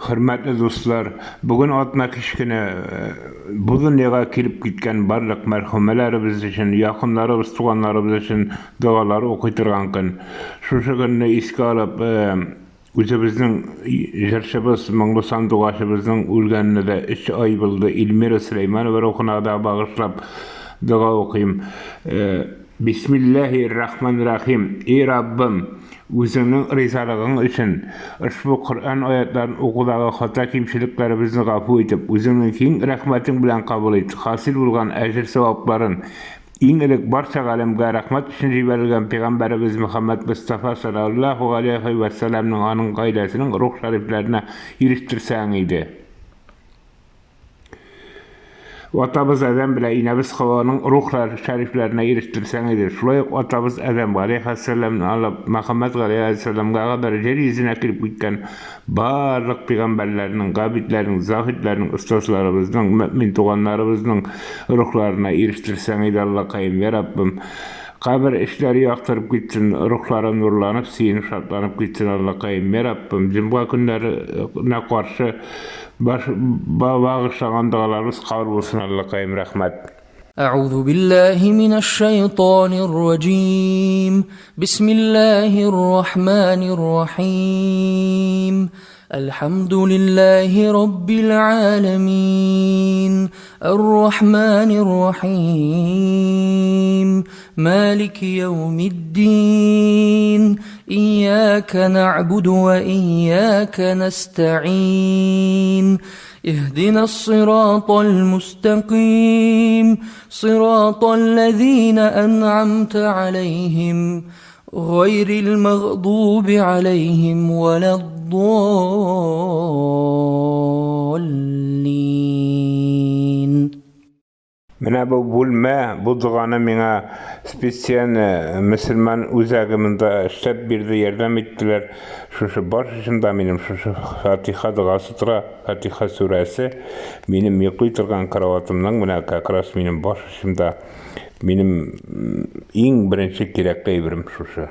Hürmetli dostlar, bugün atna kişkine bu dünyaya kirip gitken barlık merhumelerimiz için, yakınlarımız, tuganlarımız için duaları okuyturganken, şu günü iske alıp, özümüzün jarşabız, Manglusan duaşımızın ölgenine de 3 ay buldu. İlmira Süleyman ve okuna da bağışlap dua okuyayım. Bismillahirrahmanirrahim. Ey Rabbim, özünün risalığın için bu Kur'an ayetlerini okudağı hata kimçiliklerimizni gafur etip, özünün keng rahmetin bilen kabul et. Hasil bulgan ecir sevapların İngilizce barça alemge rahmet için jiberilgen Peygamberimiz Muhammed Mustafa sallallahu aleyhi ve sellem'nin anın gaydasının ruh şeriflerine eriştirsen idi. Vatabız Adem bile inabız havanın ruhlar şeriflerine eriştirsen idi. Şulayık vatabız Adem aleyhisselam'ın alıp Muhammed aleyhisselam'a kadar yeryüzüne kirip gitken barlık peygamberlerinin, gabitlerinin, zahitlerinin, ustaslarımızın, mümin tuğanlarımızın ruhlarına eriştirsen idi. Allah kayım ya Rabbim. Kabir işleri yaktırıp gitsin, ruhları nurlanıp, siyinip, şartlanıp gitsin. Allah kayım ya Rabbim. Cumba günlerine karşı bağışlanan dağlarımız kabul olsun. Allah kayım rahmet. أعوذ بالله من الشيطان الرجيم بسم الله الرحمن الرحيم الحمد لله رب العالمين الرحمن الرحيم مالك يوم الدين إياك نعبد وإياك نستعين اهدنا الصراط المستقيم صراط الذين أنعمت عليهم غير المغضوب عليهم ولا الضالين. Mena bu dugana mena spesiyen Müslüman uzagımında işlep birde yardım ettiler. Şu başında benim şu Fatiha duası Fatiha suresi benim yıkıytırgan karavatımdan mena kakras benim başında benim en birinci gerekli evrim şu.